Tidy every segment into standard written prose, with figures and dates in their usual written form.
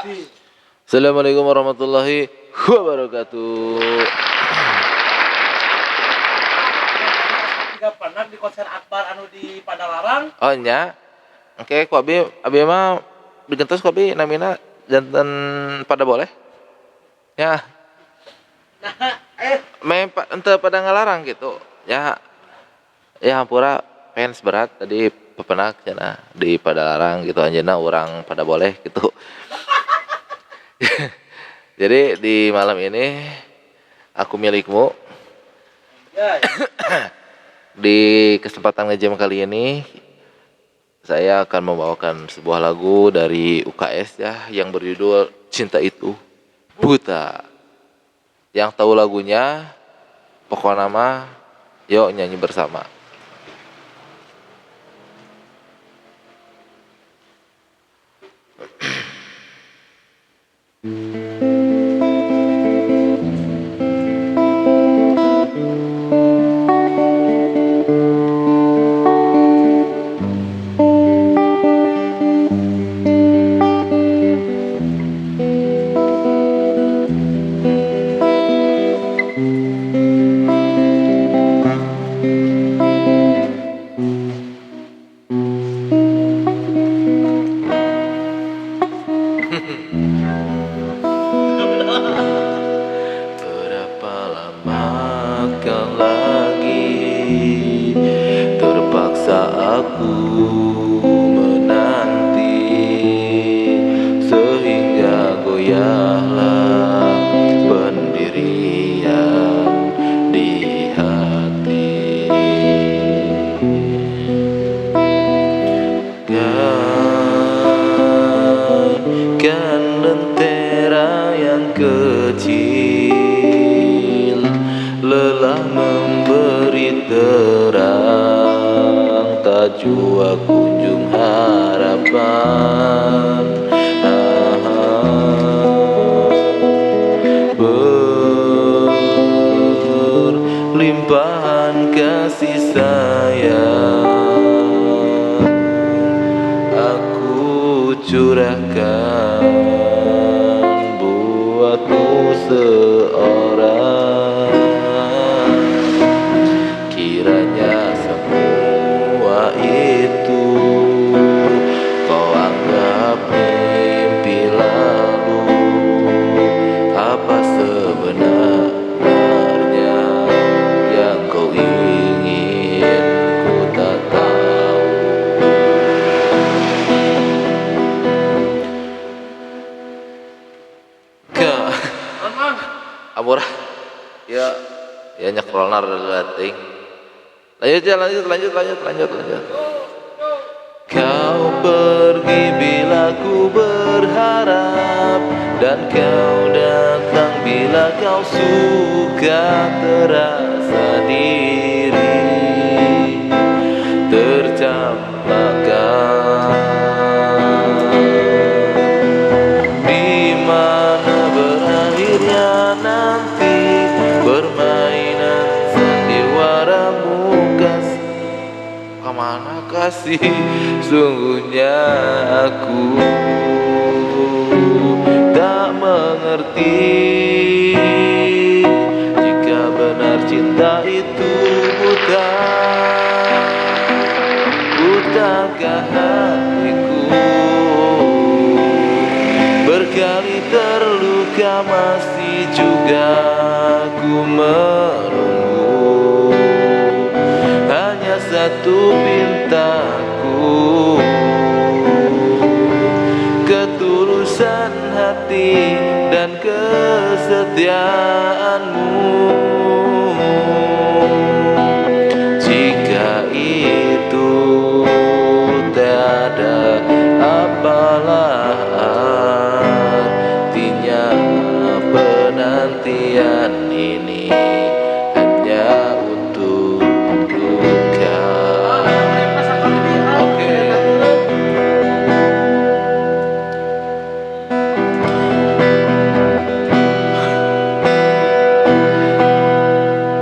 Assalamualaikum warahmatullahi wabarakatuh. Tidak pernah di konser Akbar anu di Padalarang. Oh nya. Oke, ku abi mah digentos ku abi namina janten pada boleh. Ya, Nah, ente pada ngalarang gitu. Ya, ya hampura fans berat tadi pepenak cenah di Padalarang gitu anjeunna urang pada boleh gitu. Jadi di malam ini aku milikmu. ya, Di kesempatan ngejam kali ini saya akan membawakan sebuah lagu dari UKS ya yang berjudul Cinta Itu Buta. Yang tahu lagunya pokoknya nama yuk nyanyi bersama. Berapa lama kau lagi terpaksa aku menanti sehingga goyahlah pendirian di hati. Kan lentera yang kecil lelah memberi terang, tak jua kunjung harapan. Berlimpahan kasih sayang aku curahkan buatmu seorang. Kiranya semua itu kau anggap mimpi lalu. Apa sebenarnya yang kau ingin, ku tak tahu. Amur ya ya nyekrolna rada teuing. Lanjut. Kau pergi bila ku berharap, dan kau datang bila kau suka. Terasa diri tercampakkan. Di mana berakhirnya nanti permainan sandiwaramu kasih? Kemana kasih? Sungguhnya aku tak mengerti jika benar cinta itu buta. Butakah hatiku? Berkali terluka masih juga ku menunggu. Hanya satu pintaku, ketulusan hati dan kesetiaanmu. Jika itu tiada, apalah artinya penantian ini hanya untuk duka. Oke.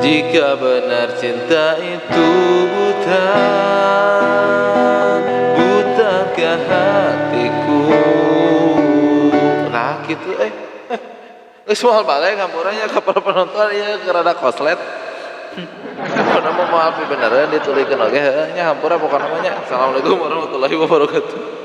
Jika benar cinta itu buta, butakah hatiku? gitu geus moal balik hampurannya ka para penonton ieu rada koslet pernah mau maaf beneran ditulikeun oge heuh nya hampura pokona mah nya assalamualaikum warahmatullahi wabarakatuh.